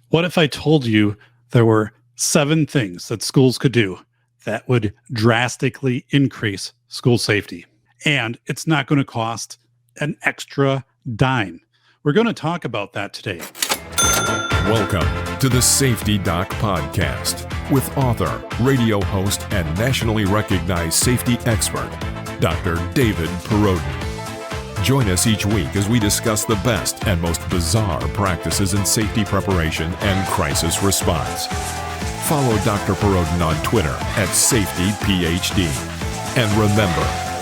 What if I told you there were 7 things that schools could do that would drastically increase school safety? And it's not going to cost an extra dime. We're going to talk about that today. Welcome to the Safety Doc Podcast with author, radio host, and nationally recognized safety expert, Dr. David Perrodin. Join us each week as we discuss the best and most bizarre practices in safety preparation and crisis response. Follow Dr. Perrodin on Twitter at SafetyPhD. And remember,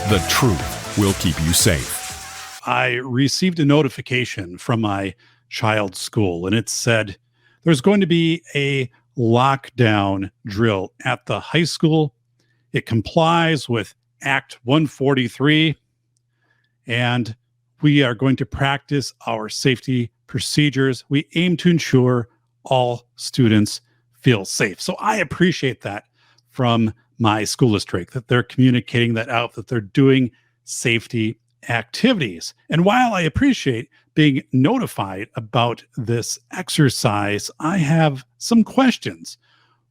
the truth will keep you safe. I received a notification from my child's school, and it said there's going to be a lockdown drill at the high school. It complies with Act 143. And we are going to practice our safety procedures. We aim to ensure all students feel safe. So I appreciate that from my school district, that they're communicating that out, that they're doing safety activities. And while I appreciate being notified about this exercise, I have some questions.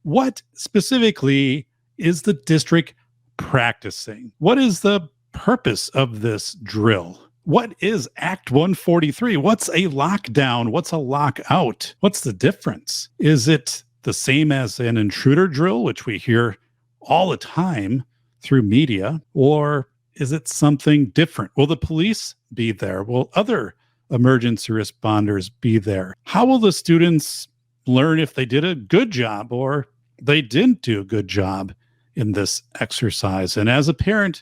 What specifically is the district practicing? What is the purpose of this drill? What is Act 143? What's a lockdown? What's a lockout? What's the difference? Is it the same as an intruder drill, which we hear all the time through media, or is it something different? Will the police be there? Will other emergency responders be there? How will the students learn if they did a good job or they didn't do a good job in this exercise? And as a parent,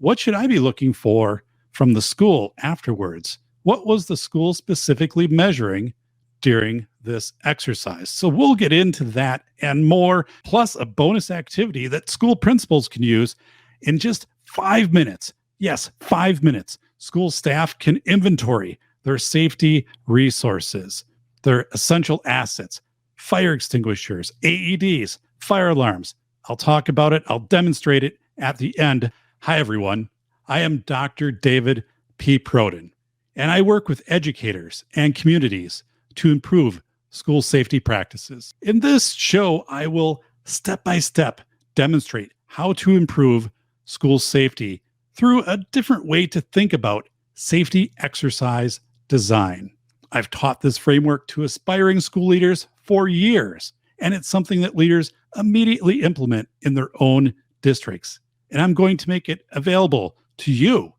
what should I be looking for from the school afterwards? What was the school specifically measuring during this exercise? So we'll get into that and more, plus a bonus activity that school principals can use in just 5 minutes. Yes, 5 minutes. School staff can inventory their safety resources, their essential assets, fire extinguishers, AEDs, fire alarms. I'll talk about it. I'll demonstrate it at the end. Hi, everyone. I am Dr. David P. Perrodin, and I work with educators and communities to improve school safety practices. In this show, I will step-by-step demonstrate how to improve school safety through a different way to think about safety exercise design. I've taught this framework to aspiring school leaders for years, and it's something that leaders immediately implement in their own districts. And I'm going to make it available to you,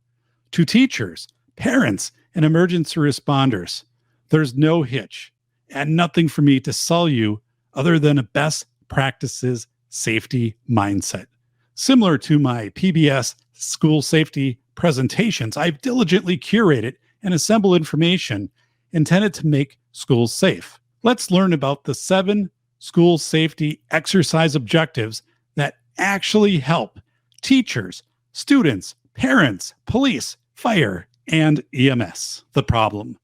to teachers, parents, and emergency responders. There's no hitch and nothing for me to sell you other than a best practices safety mindset. Similar to my PBS school safety presentations, I've diligently curated and assembled information intended to make schools safe. Let's learn about the 7 school safety exercise objectives that actually help teachers, students, parents, police, fire, and EMS. The problem: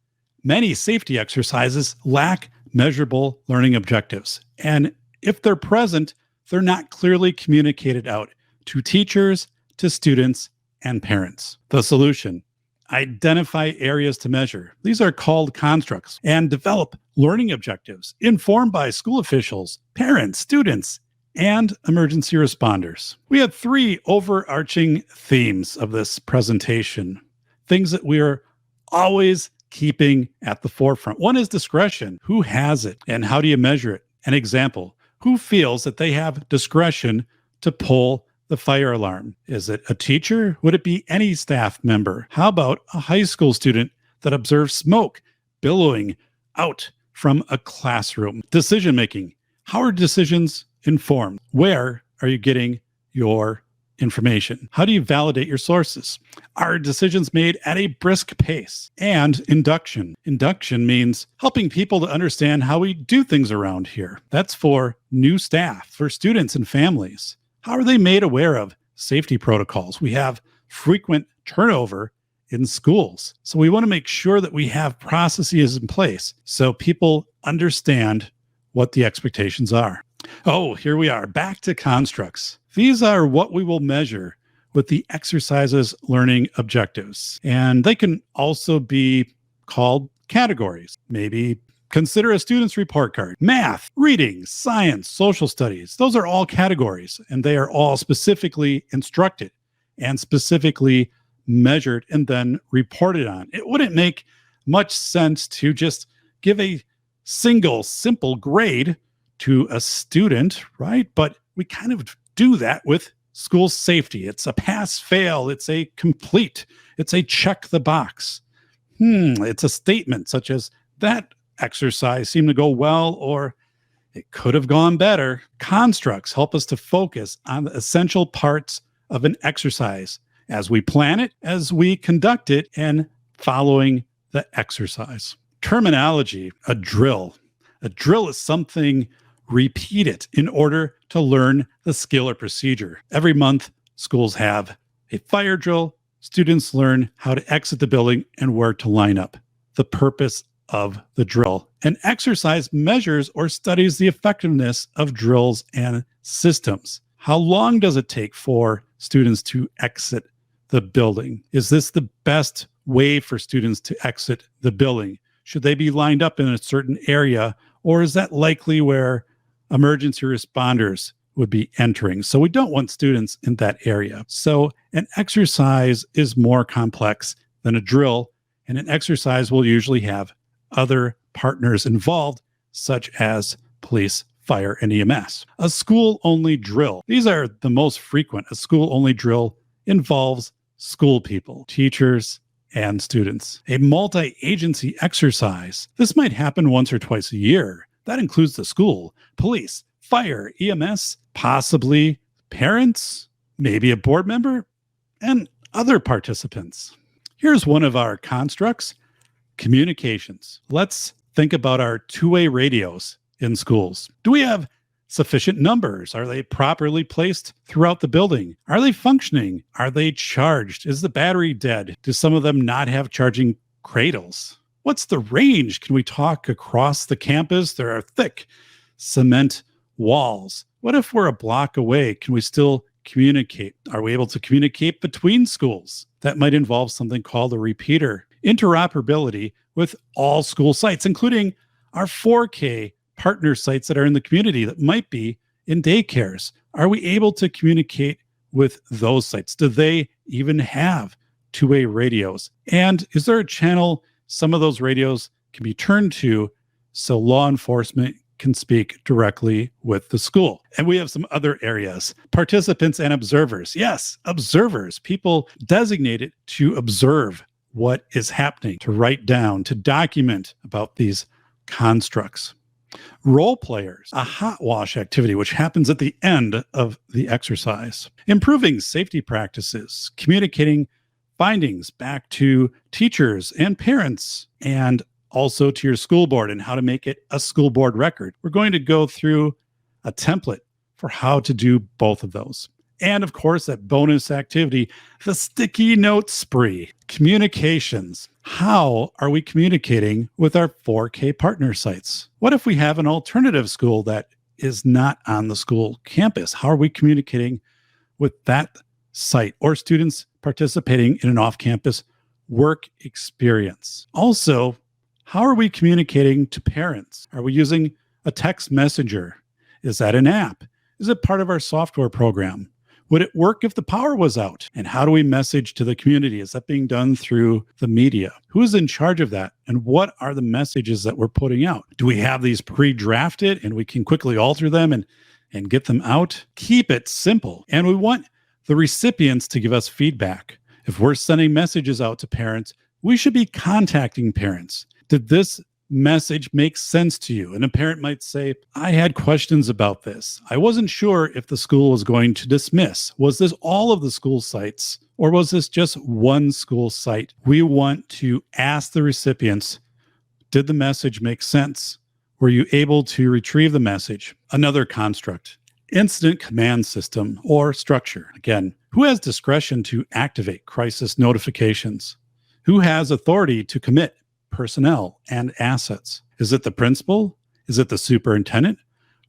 many safety exercises lack measurable learning objectives. And if they're present, they're not clearly communicated out to teachers, to students, and parents. The solution: identify areas to measure. These are called constructs, and develop learning objectives informed by school officials, parents, students, and emergency responders. We had 3 overarching themes of this presentation, things that we're always keeping at the forefront. One is discretion. Who has it and how do you measure it? An example: who feels that they have discretion to pull the fire alarm? Is it a teacher? Would it be any staff member? How about a high school student that observes smoke billowing out from a classroom? Decision making. How are decisions informed? Where are you getting your information? How do you validate your sources? Are decisions made at a brisk pace? And induction. Induction means helping people to understand how we do things around here. That's for new staff, for students and families. How are they made aware of safety protocols? We have frequent turnover in schools, so we want to make sure that we have processes in place so people understand what the expectations are. Oh, here we are, back to constructs. These are what we will measure with the exercise's learning objectives. And they can also be called categories. Maybe Consider a student's report card. Math, reading, science, social studies. Those are all categories, and they are all specifically instructed and specifically measured and then reported on. It wouldn't make much sense to just give a single simple grade to a student, right? But we kind of do that with school safety. It's a pass fail, it's a complete, it's a check the box. It's a statement such as that exercise seemed to go well, or it could have gone better. Constructs help us to focus on the essential parts of an exercise as we plan it, as we conduct it, and following the exercise. Terminology, a drill. A drill is something repeated in order to learn the skill or procedure. Every month, schools have a fire drill. Students learn how to exit the building and where to line up. The purpose of the drill. An exercise measures or studies the effectiveness of drills and systems. How long does it take for students to exit the building? Is this the best way for students to exit the building? Should they be lined up in a certain area, or is that likely where emergency responders would be entering? So we don't want students in that area. So an exercise is more complex than a drill, and an exercise will usually have other partners involved, such as police, fire, and EMS. A school-only drill. These are the most frequent. A school-only drill involves school people, teachers, and students. A multi-agency exercise. This might happen once or twice a year. That includes the school, police, fire, EMS, possibly parents, maybe a board member, and other participants. Here's one of our constructs: communications. Let's think about our two-way radios in schools. Do we have sufficient numbers? Are they properly placed throughout the building? Are they functioning? Are they charged? Is the battery dead? Do some of them not have charging cradles? What's the range? Can we talk across the campus? There are thick cement walls. What if we're a block away? Can we still communicate? Are we able to communicate between schools? That might involve something called a repeater. Interoperability with all school sites, including our 4K partner sites that are in the community that might be in daycares. Are we able to communicate with those sites? Do they even have two-way radios? And is there a channel some of those radios can be turned to so law enforcement can speak directly with the school? And we have some other areas. Participants and observers. Yes, observers, people designated to observe what is happening, to write down, to document about these constructs. Role players, a hot wash activity, which happens at the end of the exercise. Improving safety practices, communicating findings back to teachers and parents, and also to your school board, and how to make it a school board record. We're going to go through a template for how to do both of those. And of course, that bonus activity, the sticky note spree. Communications. How are we communicating with our 4K partner sites? What if we have an alternative school that is not on the school campus? How are we communicating with that site or students participating in an off-campus work experience? Also, how are we communicating to parents? Are we using a text messenger? Is that an app? Is it part of our software program? Would it work if the power was out? And how do we message to the community? Is that being done through the media? Who is in charge of that? And what are the messages that we're putting out? Do we have these pre-drafted and we can quickly alter them and get them out? Keep it simple. And we want the recipients to give us feedback. If we're sending messages out to parents, we should be contacting parents. Did this message make sense to you? And a parent might say, I had questions about this. I wasn't sure if the school was going to dismiss. Was this all of the school sites, or was this just one school site? We want to ask the recipients, did the message make sense? Were you able to retrieve the message? Another construct, incident command system or structure. Again, who has discretion to activate crisis notifications? Who has authority to commit personnel and assets? Is it the principal? Is it the superintendent?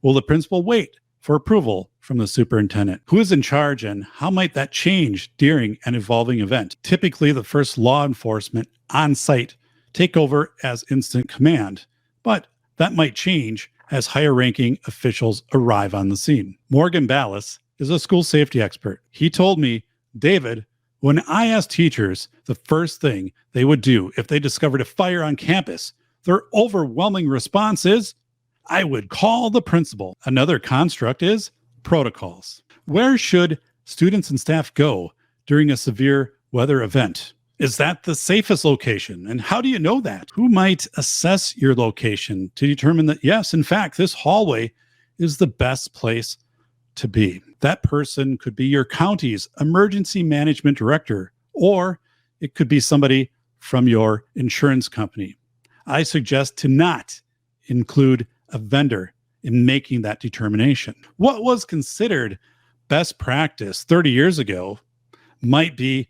Will the principal wait for approval from the superintendent? Who is in charge, and how might that change during an evolving event? Typically, the first law enforcement on site take over as incident command, but that might change as higher-ranking officials arrive on the scene. Morgan Ballas is a school safety expert. He told me, David, when I asked teachers the first thing they would do if they discovered a fire on campus, their overwhelming response is, I would call the principal. Another construct is protocols. Where should students and staff go during a severe weather event? Is that the safest location? And how do you know that? Who might assess your location to determine that, yes, in fact, this hallway is the best place to be? That person could be your county's emergency management director, or it could be somebody from your insurance company. I suggest to not include a vendor in making that determination. What was considered best practice 30 years ago might be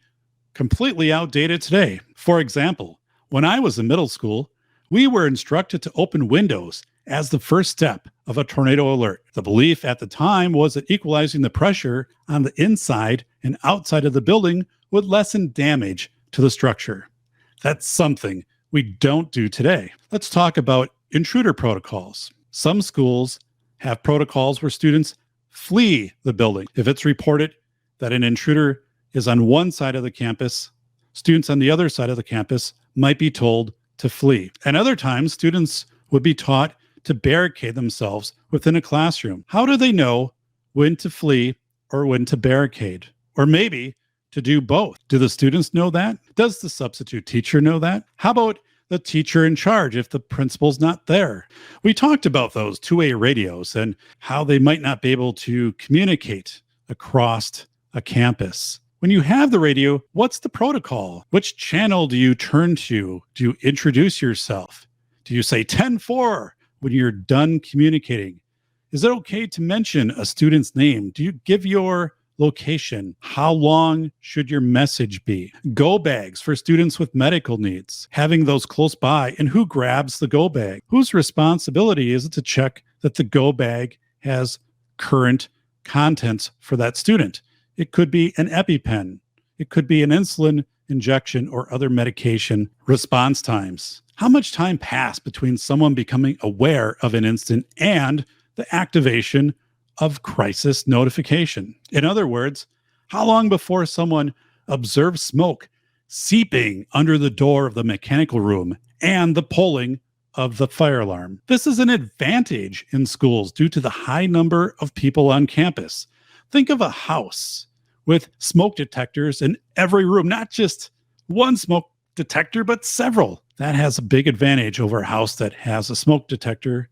completely outdated today. For example, when I was in middle school, we were instructed to open windows as the first step of a tornado alert. The belief at the time was that equalizing the pressure on the inside and outside of the building would lessen damage to the structure. That's something we don't do today. Let's talk about intruder protocols. Some schools have protocols where students flee the building. If it's reported that an intruder is on one side of the campus, students on the other side of the campus might be told to flee. And other times, students would be taught to barricade themselves within a classroom. How do they know when to flee or when to barricade? Or maybe to do both. Do the students know that? Does the substitute teacher know that? How about the teacher in charge if the principal's not there? We talked about those two-way radios and how they might not be able to communicate across a campus. When you have the radio, what's the protocol? Which channel do you turn to? Do you introduce yourself? Do you say 10-4 when you're done communicating? Is it okay to mention a student's name? Do you give your location? How long should your message be? Go bags for students with medical needs, having those close by, and who grabs the go bag? Whose responsibility is it to check that the go bag has current contents for that student? It could be an EpiPen. It could be an insulin injection or other medication. Response times. How much time passed between someone becoming aware of an incident and the activation of crisis notification? In other words, how long before someone observes smoke seeping under the door of the mechanical room and the polling of the fire alarm? This is an advantage in schools due to the high number of people on campus. Think of a house with smoke detectors in every room, not just one smoke detector, but several. That has a big advantage over a house that has a smoke detector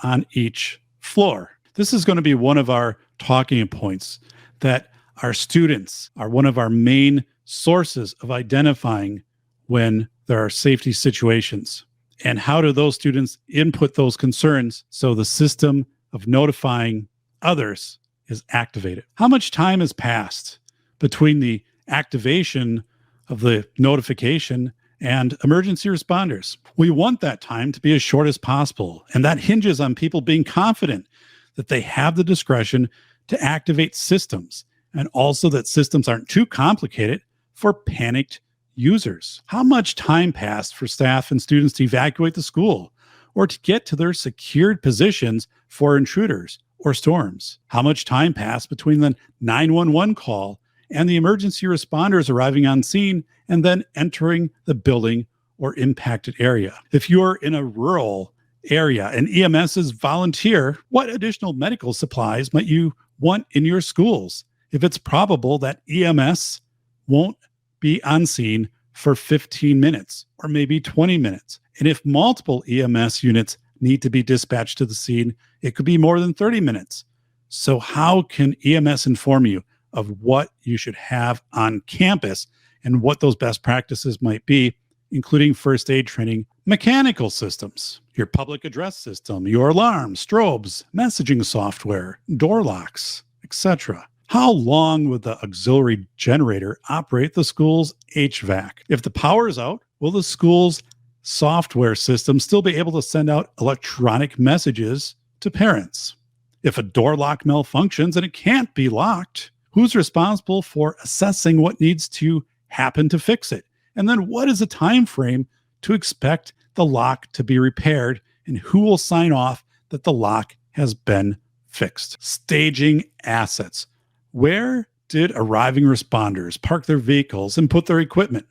on each floor. This is going to be one of our talking points, that our students are one of our main sources of identifying when there are safety situations. And how do those students input those concerns so the system of notifying others is activated? How much time has passed between the activation of the notification and emergency responders? We want that time to be as short as possible, and that hinges on people being confident that they have the discretion to activate systems, and also that systems aren't too complicated for panicked users. How much time passed for staff and students to evacuate the school or to get to their secured positions for intruders or storms? How much time passed between the 911 call and the emergency responders arriving on scene and then entering the building or impacted area? If you're in a rural area and EMS is volunteer, what additional medical supplies might you want in your schools if it's probable that EMS won't be on scene for 15 minutes or maybe 20 minutes? And if multiple EMS units need to be dispatched to the scene, it could be more than 30 minutes. So how can EMS inform you of what you should have on campus and what those best practices might be, including first aid training, mechanical systems, your public address system, your alarms, strobes, messaging software, door locks, etc.? How long would the auxiliary generator operate the school's HVAC? If the power is out, will the school's software system still be able to send out electronic messages to parents? If a door lock malfunctions and it can't be locked, who's responsible for assessing what needs to happen to fix it? And then what is the time frame to expect the lock to be repaired and who will sign off that the lock has been fixed. Staging assets. Where did arriving responders park their vehicles and put their equipment?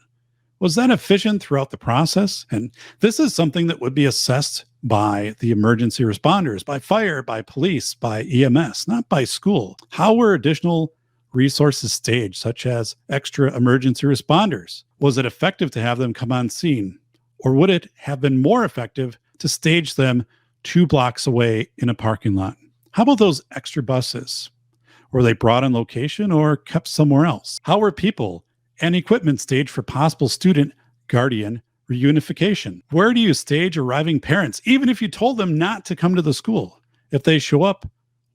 Was that efficient throughout the process? And this is something that would be assessed by the emergency responders, by fire, by police, by EMS, not by school. How were additional resources staged, such as extra emergency responders? Was it effective to have them come on scene? Or would it have been more effective to stage them 2 blocks away in a parking lot? How about those extra buses? Were they brought on location or kept somewhere else? How were people and equipment staged for possible student guardian reunification? Where do you stage arriving parents, even if you told them not to come to the school? If they show up,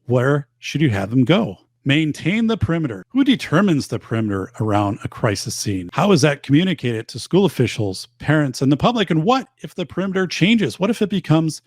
where should you have them go? Maintain the perimeter. Who determines the perimeter around a crisis scene? How is that communicated to school officials, parents, and the public? And what if the perimeter changes? What if it becomes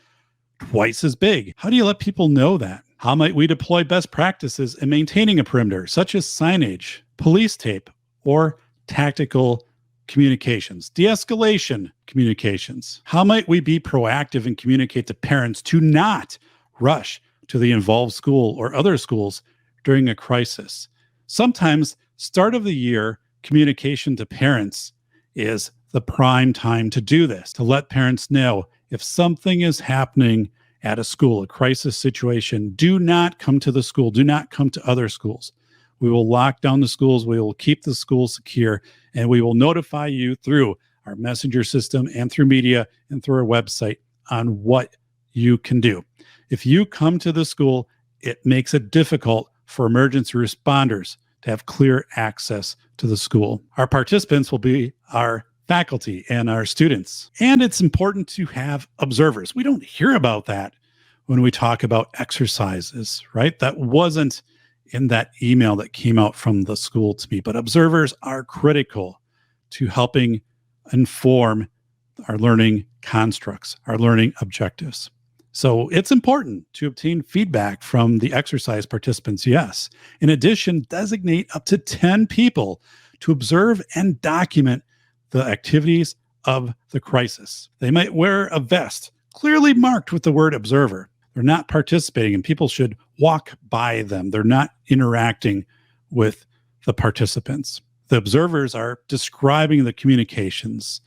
twice as big? How do you let people know that? How might we deploy best practices in maintaining a perimeter, such as signage, police tape, or tactical communications, de-escalation communications? How might we be proactive and communicate to parents to not rush to the involved school or other schools during a crisis? Sometimes start of the year communication to parents is the prime time to do this, to let parents know if something is happening at a school, a crisis situation, do not come to the school, do not come to other schools. We will lock down the schools, we will keep the schools secure, and we will notify you through our messenger system and through media and through our website on what you can do. If you come to the school, it makes it difficult for emergency responders to have clear access to the school. Our participants will be our faculty and our students. And it's important to have observers. We don't hear about that when we talk about exercises, right? That wasn't in that email that came out from the school to me, but observers are critical to helping inform our learning constructs, our learning objectives. So it's important to obtain feedback from the exercise participants, yes. In addition, designate up to 10 people to observe and document the activities of the crisis. They might wear a vest clearly marked with the word observer. They're not participating, and people should walk by them. They're not interacting with the participants. The observers are describing the communications.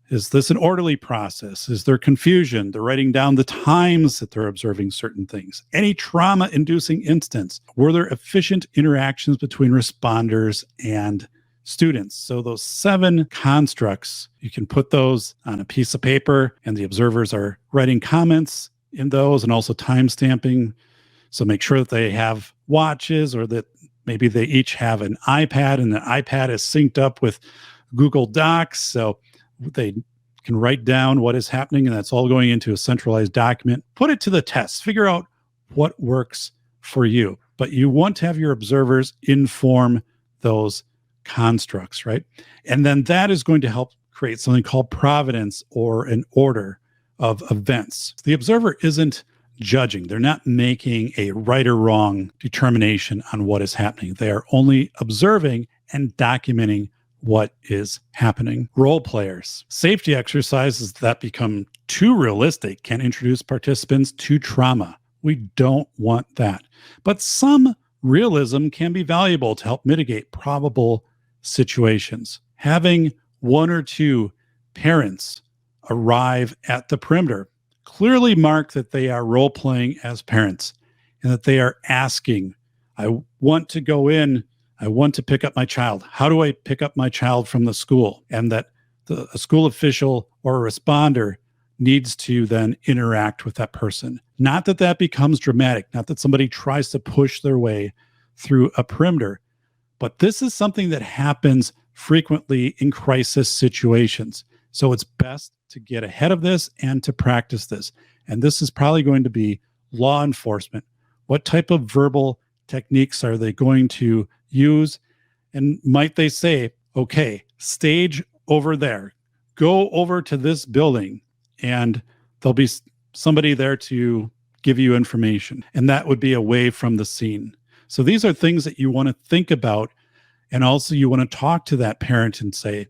Is this an orderly process? Is there confusion? They're writing down the times that they're observing certain things. Any trauma-inducing instance? Were there efficient interactions between responders and students? So those 7 constructs, you can put those on a piece of paper, and the observers are writing comments in those and also time stamping. So make sure that they have watches, or that maybe they each have an iPad, and the iPad is synced up with Google Docs. So they can write down what is happening, and that's all going into a centralized document. Put it to the test. Figure out what works for you. But you want to have your observers inform those constructs, right? And then that is going to help create something called providence, or an order of events. The observer isn't judging. They're not making a right or wrong determination on what is happening. They are only observing and documenting what is happening. Role players. Safety exercises that become too realistic can introduce participants to trauma. We don't want that. But some realism can be valuable to help mitigate probable situations. Having 1 or 2 parents arrive at the perimeter clearly mark that they are role-playing as parents, and that they are asking, I want to go in, I want to pick up my child. How do I pick up my child from the school? And that a school official or a responder needs to then interact with that person. Not that that becomes dramatic, not that somebody tries to push their way through a perimeter, but this is something that happens frequently in crisis situations. So it's best to get ahead of this and to practice this. And this is probably going to be law enforcement. What type of verbal techniques are they going to use? And might they say, okay, stage over there, go over to this building, and there'll be somebody there to give you information. And that would be away from the scene. So these are things that you want to think about. And also you want to talk to that parent and say,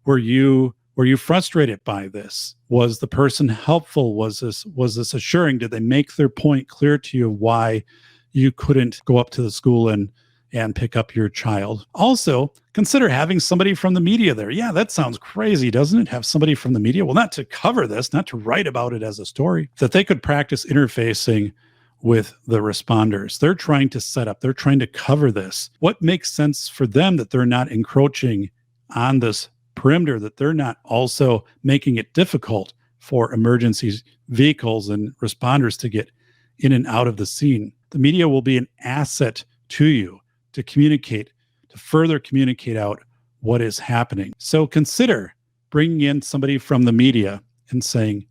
were you Were you frustrated by this? Was the person helpful? Was this assuring? Did they make their point clear to you why you couldn't go up to the school and pick up your child? Also, consider having somebody from the media there. Yeah, that sounds crazy, doesn't it? Have somebody from the media. Well, not to cover this, not to write about it as a story, that they could practice interfacing with the responders. They're trying to set up, they're trying to cover this. What makes sense for them that they're not encroaching on this perimeter, that they're not also making it difficult for emergency vehicles and responders to get in and out of the scene. The media will be an asset to you to communicate, to further communicate out what is happening. So consider bringing in somebody from the media and saying,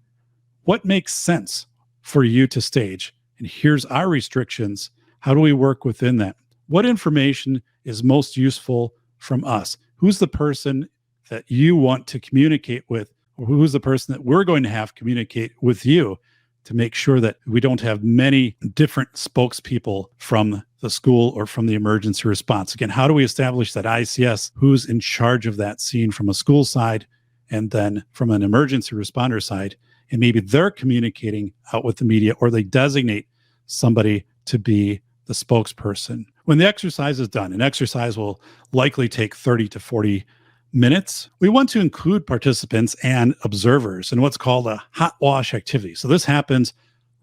what makes sense for you to stage? And here's our restrictions. How do we work within that? What information is most useful from us? Who's the person that you want to communicate with? Or who's the person that we're going to have communicate with you to make sure that we don't have many different spokespeople from the school or from the emergency response? Again, how do we establish that ICS, who's in charge of that scene from a school side and then from an emergency responder side? And maybe they're communicating out with the media, or they designate somebody to be the spokesperson. When the exercise is done, an exercise will likely take 30 to 40 minutes. We want to include participants and observers in what's called a hot wash activity. So this happens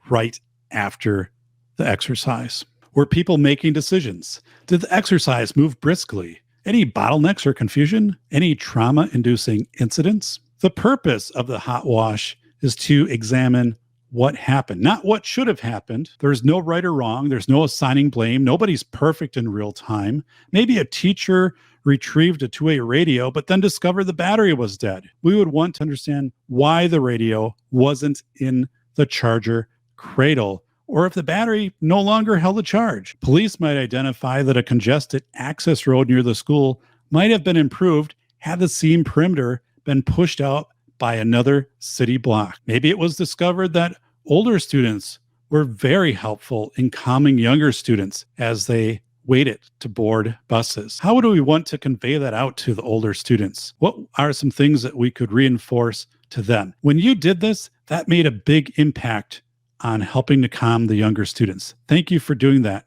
right after the exercise. Were people making decisions? Did the exercise move briskly? Any bottlenecks or confusion? Any trauma-inducing incidents? The purpose of the hot wash is to examine what happened, not what should have happened. There's no right or wrong. There's no assigning blame. Nobody's perfect in real time. Maybe a teacher retrieved a two-way radio, but then discovered the battery was dead. We would want to understand why the radio wasn't in the charger cradle, or if the battery no longer held a charge. Police might identify that a congested access road near the school might have been improved had the scene perimeter been pushed out by another city block. Maybe it was discovered that older students were very helpful in calming younger students as they waited to board buses. How do we want to convey that out to the older students? What are some things that we could reinforce to them? When you did this, that made a big impact on helping to calm the younger students. Thank you for doing that.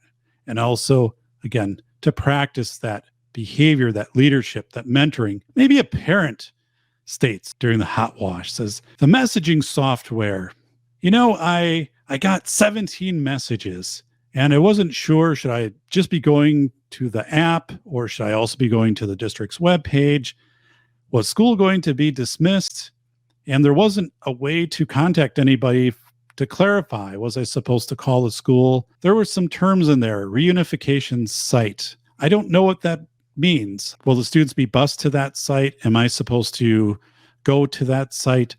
And also, again, to practice that behavior, that leadership, that mentoring. Maybe a parent states during the hot wash, says, the messaging software, I got 17 messages and I wasn't sure, should I just be going to the app or should I also be going to the district's webpage? Was school going to be dismissed? And there wasn't a way to contact anybody to clarify. Was I supposed to call the school? There were some terms in there, reunification site. I don't know what that means. Will the students be bused to that site? Am I supposed to go to that site?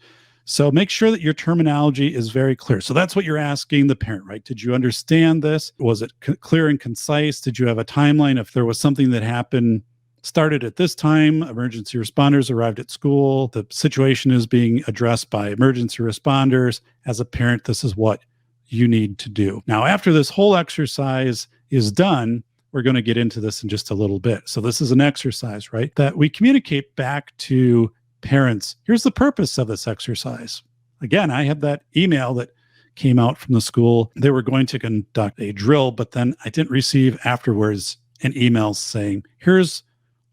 So make sure that your terminology is very clear. So that's what you're asking the parent, right? Did you understand this? Was it clear and concise? Did you have a timeline? If there was something that happened, started at this time, emergency responders arrived at school, the situation is being addressed by emergency responders. As a parent, this is what you need to do. Now, after this whole exercise is done, we're going to get into this in just a little bit. So this is an exercise, right? That we communicate back to parents. Here's the purpose of this exercise. Again, I had that email that came out from the school. They were going to conduct a drill, but then I didn't receive afterwards an email saying, here's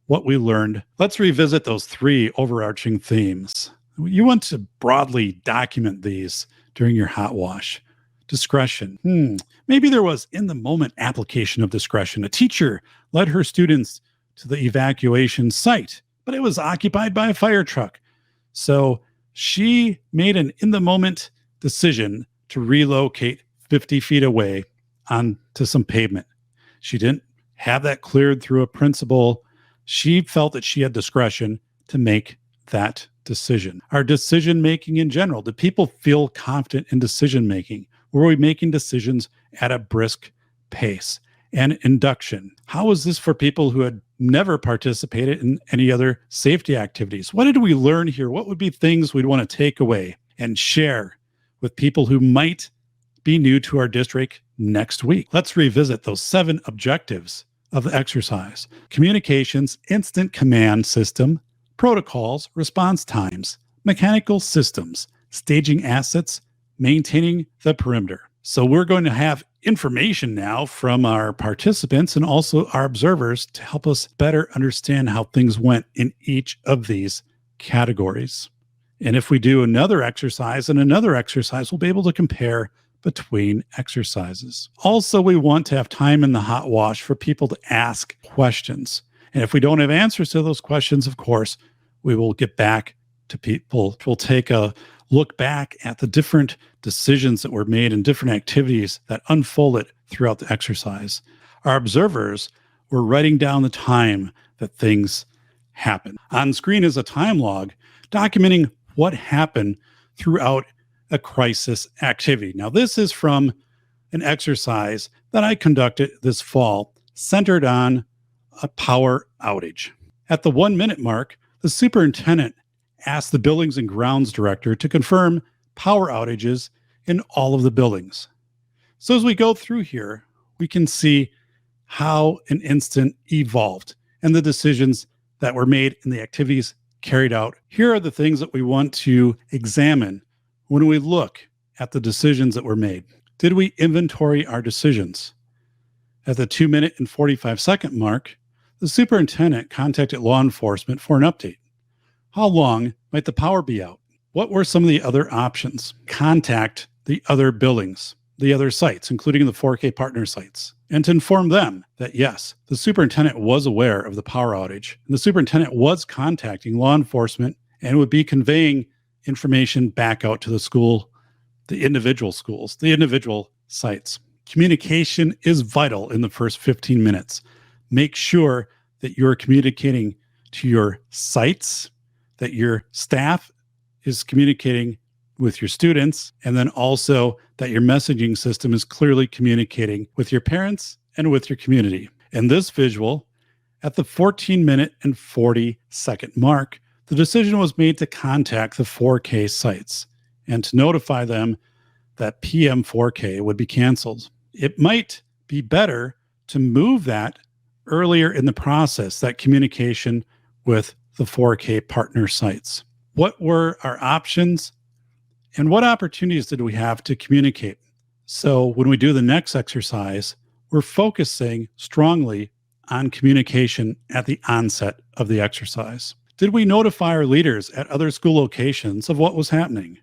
what we learned. Let's revisit those 3 overarching themes. You want to broadly document these during your hot wash. Discretion. Maybe there was in the moment application of discretion. A teacher led her students to the evacuation site, but it was occupied by a fire truck. So she made an in the moment decision to relocate 50 feet away onto some pavement. She didn't have that cleared through a principal. She felt that she had discretion to make that decision. Our decision making in general, did people feel confident in decision making? Were we making decisions at a brisk pace? And induction. How was this for people who had never participated in any other safety activities? What did we learn here? What would be things we'd want to take away and share with people who might be new to our district next week? Let's revisit those 7 objectives of the exercise. Communications, instant command system, protocols, response times, mechanical systems, staging assets, maintaining the perimeter. So we're going to have information now from our participants and also our observers to help us better understand how things went in each of these categories. And if we do another exercise and another exercise, we'll be able to compare between exercises. Also, we want to have time in the hot wash for people to ask questions. And if we don't have answers to those questions, of course, we will get back to people. We'll take a look back at the different decisions that were made and different activities that unfolded throughout the exercise. Our observers were writing down the time that things happened. On screen is a time log documenting what happened throughout a crisis activity. Now, this is from an exercise that I conducted this fall centered on a power outage. At the 1 minute mark, the superintendent asked the buildings and grounds director to confirm power outages in all of the buildings. So as we go through here, we can see how an incident evolved and the decisions that were made and the activities carried out. Here are the things that we want to examine when we look at the decisions that were made. Did we inventory our decisions? At the 2 minute and 45-second mark, the superintendent contacted law enforcement for an update. How long might the power be out? What were some of the other options? Contact the other buildings, the other sites, including the 4K partner sites, and to inform them that yes, the superintendent was aware of the power outage, and the superintendent was contacting law enforcement and would be conveying information back out to the school, the individual schools, the individual sites. Communication is vital in the first 15 minutes. Make sure that you're communicating to your sites, that your staff is communicating with your students, and then also that your messaging system is clearly communicating with your parents and with your community. In this visual, at the 14 minute and 40-second mark, the decision was made to contact the 4K sites and to notify them that PM 4K would be canceled. It might be better to move that earlier in the process, that communication with the 4K partner sites. What were our options and what opportunities did we have to communicate? So when we do the next exercise, we're focusing strongly on communication at the onset of the exercise. Did we notify our leaders at other school locations of what was happening?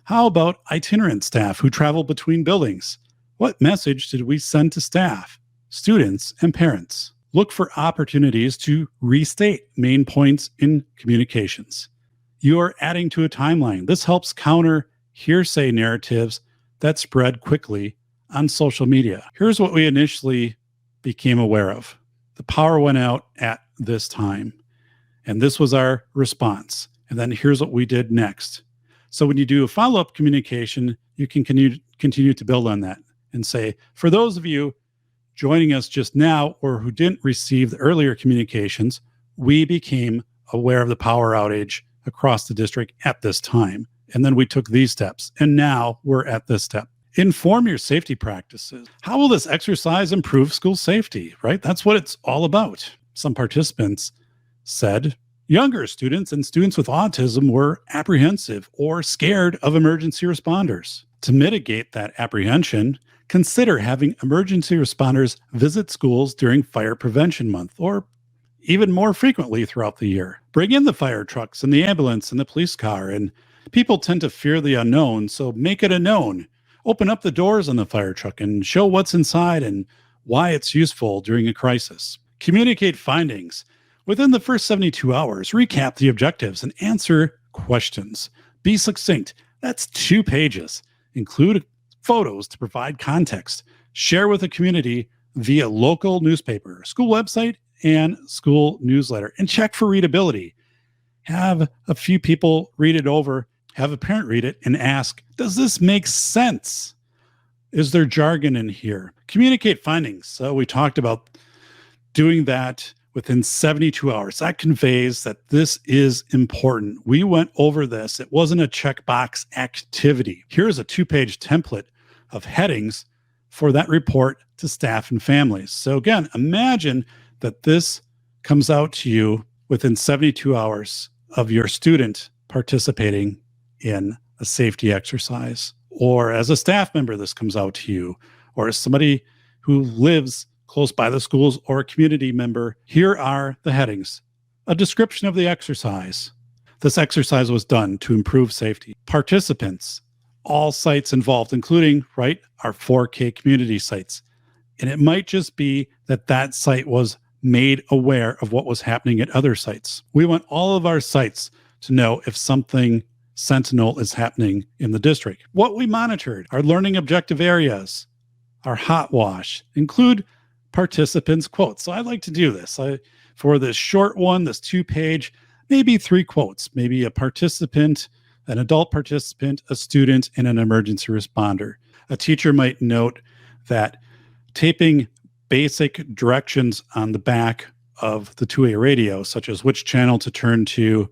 How about itinerant staff who travel between buildings? What message did we send to staff, students, and parents? Look for opportunities to restate main points in communications. You are adding to a timeline. This helps counter hearsay narratives that spread quickly on social media. Here's what we initially became aware of. The power went out at this time, and this was our response. And then here's what we did next. So when you do a follow-up communication, you can continue to build on that and say, for those of you joining us just now or who didn't receive the earlier communications, we became aware of the power outage across the district at this time. And then we took these steps, and now we're at this step. Inform your safety practices. How will this exercise improve school safety, right? That's what it's all about. Some participants said younger students and students with autism were apprehensive or scared of emergency responders. To mitigate that apprehension, consider having emergency responders visit schools during Fire Prevention Month or even more frequently throughout the year. Bring in the fire trucks and the ambulance and the police car, and people tend to fear the unknown, so make it a known. Open up the doors on the fire truck and show what's inside and why it's useful during a crisis. Communicate findings. Within the first 72 hours, recap the objectives and answer questions. Be succinct. That's 2 pages. Include photos to provide context. Share with the community via local newspaper, school website, and school newsletter. And check for readability. Have a few people read it over. Have a parent read it and ask, does this make sense? Is there jargon in here? Communicate findings. So we talked about doing that within 72 hours. That conveys that this is important. We went over this. It wasn't a checkbox activity. Here's a 2-page template of headings for that report to staff and families. So again, imagine that this comes out to you within 72 hours of your student participating in a safety exercise. Or as a staff member, this comes out to you, or as somebody who lives close by the schools or a community member. Here are the headings. A description of the exercise. This exercise was done to improve safety. Participants, all sites involved, including, our 4K community sites. And it might just be that that site was made aware of what was happening at other sites. We want all of our sites to know if something sentinel is happening in the district. What we monitored, our learning objective areas, our hot wash, include participants' quotes. So I like to do this. For this short one, this 2-page, maybe 3 quotes, maybe a participant, an adult participant, a student, and an emergency responder. A teacher might note that taping basic directions on the back of the two-way radio, such as which channel to turn to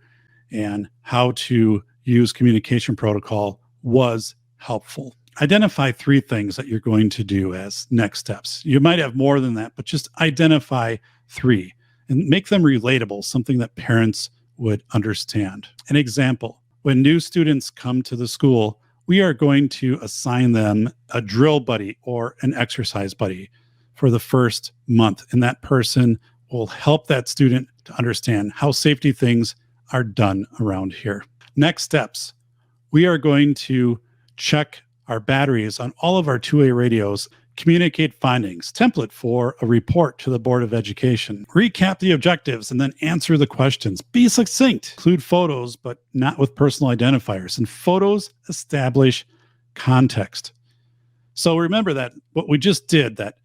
and how to use communication protocol, was helpful. Identify 3 things that you're going to do as next steps. You might have more than that, but just identify 3 and make them relatable, something that parents would understand. An example, when new students come to the school, we are going to assign them a drill buddy or an exercise buddy for the first month. And that person will help that student to understand how safety things are done around here. Next steps, we are going to check our batteries on all of our two-way radios, communicate findings, template for a report to the Board of Education, recap the objectives, and then answer the questions. Be succinct, include photos, but not with personal identifiers. And photos establish context. So remember that what we just did, that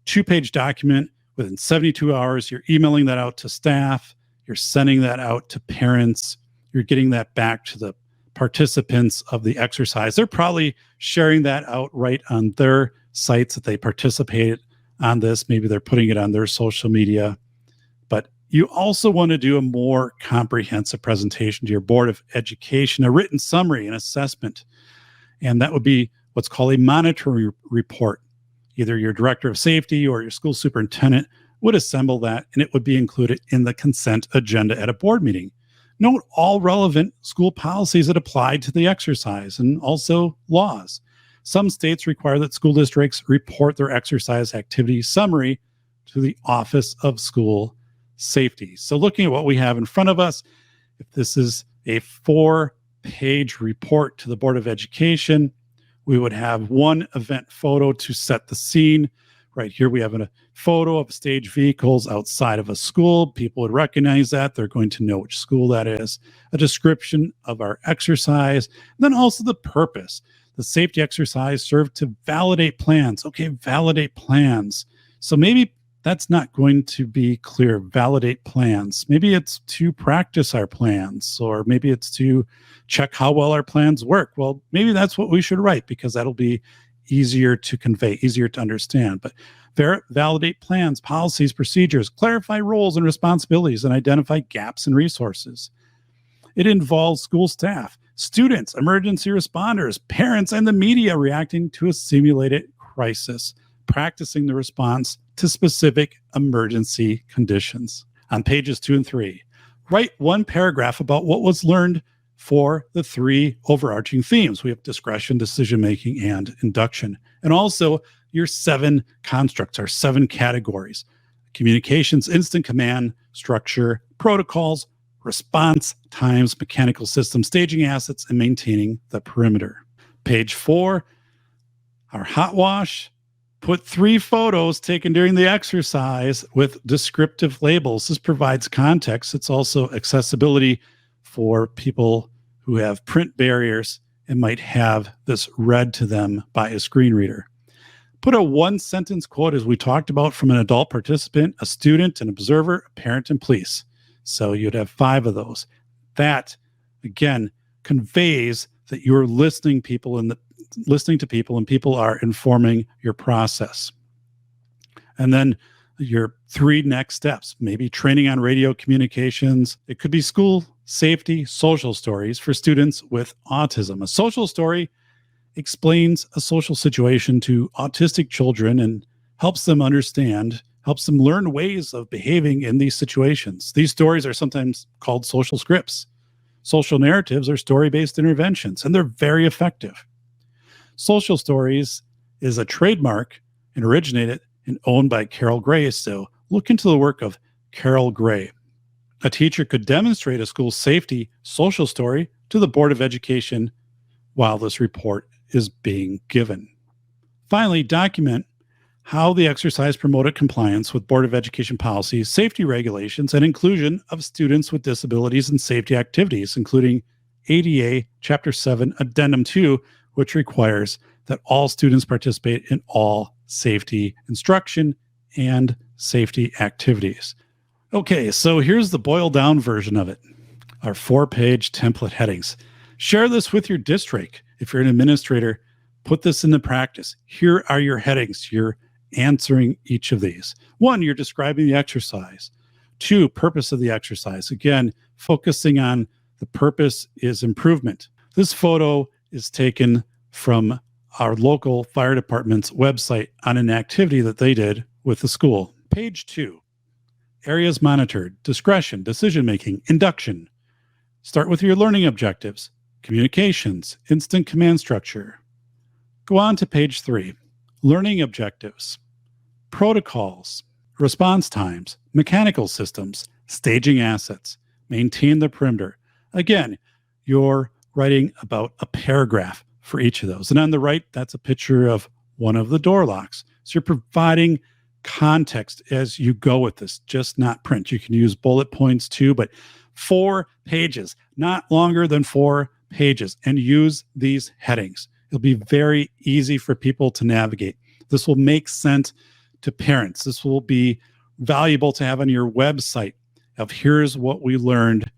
2-page document, within 72 hours, you're emailing that out to staff, you're sending that out to parents, you're getting that back to the participants of the exercise. They're probably sharing that out right on their sites that they participated on this. Maybe they're putting it on their social media. But you also want to do a more comprehensive presentation to your Board of Education, a written summary and assessment. And that would be what's called a monitoring report. Either your director of safety or your school superintendent would assemble that, and it would be included in the consent agenda at a board meeting. Note all relevant school policies that apply to the exercise and also laws. Some states require that school districts report their exercise activity summary to the Office of School Safety. So looking at what we have in front of us, if this is a 4-page report to the Board of Education, we would have one event photo to set the scene. Right here, we have a photo of stage vehicles outside of a school. People would recognize that. They're going to know which school that is. A description of our exercise. And then also the purpose. The safety exercise served to validate plans. Okay, validate plans. So maybe that's not going to be clear. Validate plans. Maybe it's to practice our plans, or maybe it's to check how well our plans work. Well, maybe that's what we should write, because that'll be easier to convey, easier to understand. But validate plans, policies, procedures, clarify roles and responsibilities, and identify gaps in resources. It involves school staff, students, emergency responders, parents, and the media reacting to a simulated crisis, practicing the response to specific emergency conditions. On pages 2 and 3, write one paragraph about what was learned for the 3 overarching themes. We have discretion, decision-making, and induction. And also your 7 constructs, our 7 categories: communications, instant command, structure, protocols, response times, mechanical systems, staging assets, and maintaining the perimeter. Page 4, our hot wash. Put 3 photos taken during the exercise with descriptive labels. This provides context. It's also accessibility for people who have print barriers and might have this read to them by a screen reader. Put a 1-sentence quote, as we talked about, from an adult participant, a student, an observer, a parent, and police. So you'd have 5 of those. That, again, conveys that you're listening to people and people are informing your process. And then your 3 next steps, maybe training on radio communications. It could be school safety social stories for students with autism. A social story explains a social situation to autistic children and helps them understand, helps them learn ways of behaving in these situations. These stories are sometimes called social scripts. Social narratives are story-based interventions, and they're very effective. Social stories is a trademark and originated and owned by Carol Gray. So look into the work of Carol Gray. A teacher could demonstrate a school's safety social story to the Board of Education while this report is being given. Finally, document how the exercise promoted compliance with Board of Education policies, safety regulations, and inclusion of students with disabilities in safety activities, including ADA Chapter 7 Addendum 2, which requires that all students participate in all safety instruction and safety activities. Okay, so here's the boiled down version of it. Our 4-page template headings. Share this with your district. If you're an administrator, put this into practice. Here are your headings. You're answering each of these. 1, you're describing the exercise. 2, purpose of the exercise. Again, focusing on the purpose is improvement. This photo is taken from our local fire department's website on an activity that they did with the school. Page 2, areas monitored, discretion, decision-making, induction. Start with your learning objectives, communications, instant command structure. Go on to page 3, learning objectives, protocols, response times, mechanical systems, staging assets, maintain the perimeter. Again, you're writing about a paragraph for each of those. And on the right, that's a picture of one of the door locks. So you're providing context as you go with this, just not print. You can use bullet points too, but 4 pages, not longer than 4 pages, and use these headings. It'll be very easy for people to navigate. This will make sense to parents. This will be valuable to have on your website of here's what we learned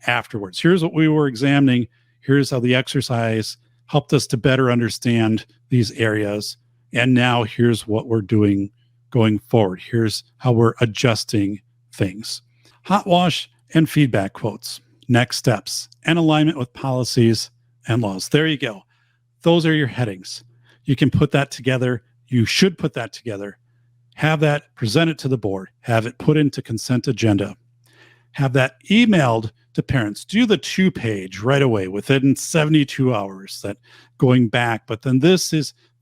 afterwards. Here's what we were examining. Here's how the exercise helped us to better understand these areas. And now here's what we're doing going forward. Here's how we're adjusting things. Hot wash and feedback quotes, next steps, and alignment with policies and laws. There you go. Those are your headings. You can put that together. You should put that together. Have that presented to the board. Have it put into consent agenda. Have that emailed to parents. Do the 2-page right away within 72 hours, that going back. But then this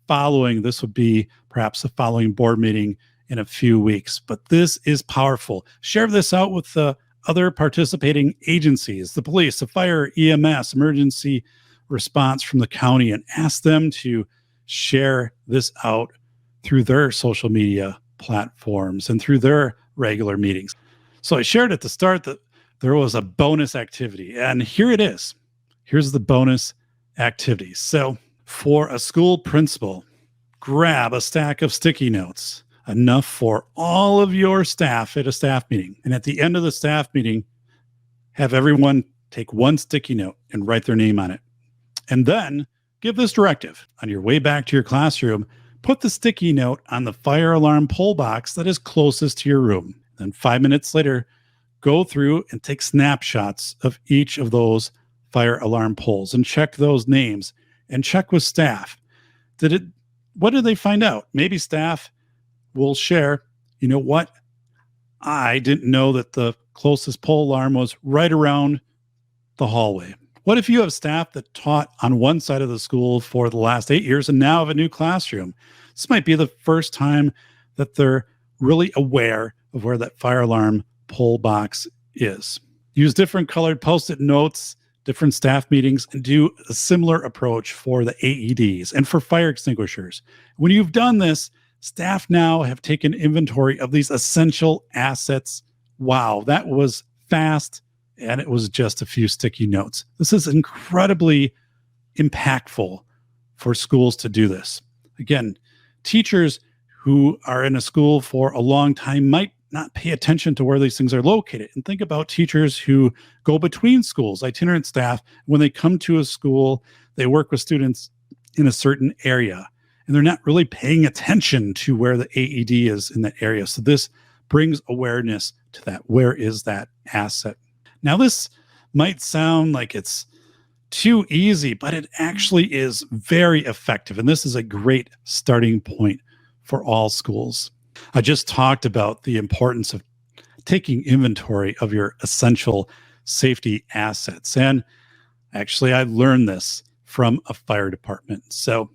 would be perhaps the following board meeting in a few weeks. But this is powerful. Share this out with the other participating agencies, the police, the fire, EMS, emergency response from the county, and ask them to share this out through their social media platforms and through their regular meetings. So I shared at the start that there was a bonus activity, and here it is. Here's the bonus activity. So for a school principal, grab a stack of sticky notes, enough for all of your staff at a staff meeting. And at the end of the staff meeting, have everyone take one sticky note and write their name on it. And then give this directive. On your way back to your classroom, put the sticky note on the fire alarm pull box that is closest to your room. Then 5 minutes later, go through and take snapshots of each of those fire alarm pulls and check those names and check with staff. What did they find out? Maybe staff will share, you know what? I didn't know that the closest pull alarm was right around the hallway. What if you have staff that taught on one side of the school for the last 8 years and now have a new classroom? This might be the first time that they're really aware of where that fire alarm pull box is. Use different colored Post-it notes, different staff meetings, and do a similar approach for the AEDs and for fire extinguishers. When you've done this, staff now have taken inventory of these essential assets. Wow, that was fast, and it was just a few sticky notes. This is incredibly impactful for schools to do this. Again, teachers who are in a school for a long time might not pay attention to where these things are located. And think about teachers who go between schools, itinerant staff. When they come to a school, they work with students in a certain area, and they're not really paying attention to where the AED is in that area. So this brings awareness to that. Where is that asset? Now, this might sound like it's too easy, but it actually is very effective. And this is a great starting point for all schools. I just talked about the importance of taking inventory of your essential safety assets. And actually, I learned this from a fire department. So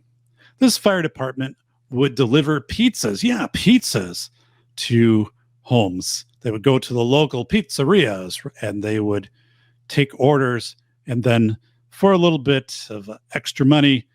this fire department would deliver pizzas, pizzas to homes. They would go to the local pizzerias and they would take orders. And then for a little bit of extra money,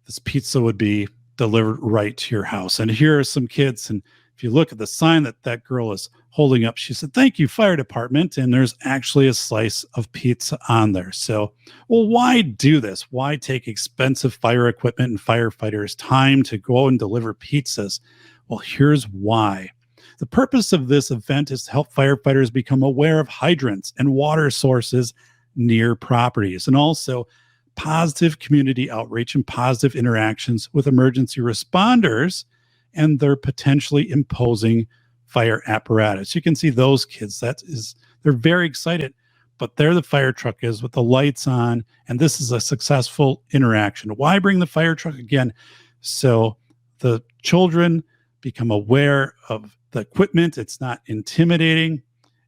this pizza would be delivered right to your house. And here are some kids. And if you look at the sign that girl is holding up, she said, "Thank you, fire department." And there's actually a slice of pizza on there. So, well, why do this? Why take expensive fire equipment and firefighters time to go and deliver pizzas? Well, here's why. The purpose of this event is to help firefighters become aware of hydrants and water sources near properties, and also positive community outreach and positive interactions with emergency responders and their potentially imposing fire apparatus. You can see those kids, they're very excited, but there the fire truck is with the lights on, and this is a successful interaction. Why bring the fire truck again? So the children become aware of the equipment, it's not intimidating,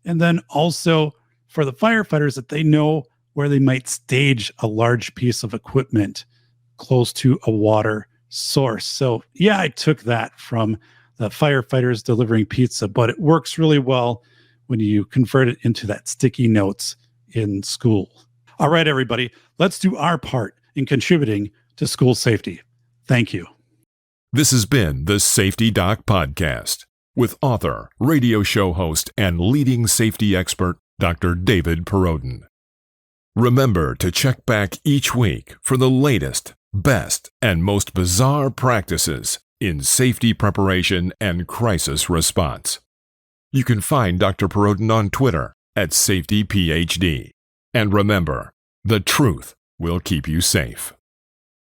and then also for the firefighters that they know where they might stage a large piece of equipment close to a water source. So yeah, I took that from the firefighters delivering pizza, but it works really well when you convert it into that sticky notes in school. All right, everybody, let's do our part in contributing to school safety. Thank you. This has been the Safety Doc Podcast with author, radio show host, and leading safety expert, Dr. David Perrodin. Remember to check back each week for the latest, best, and most bizarre practices in safety preparation and crisis response. You can find Dr. Perrodin on Twitter at SafetyPhD. And remember, the truth will keep you safe.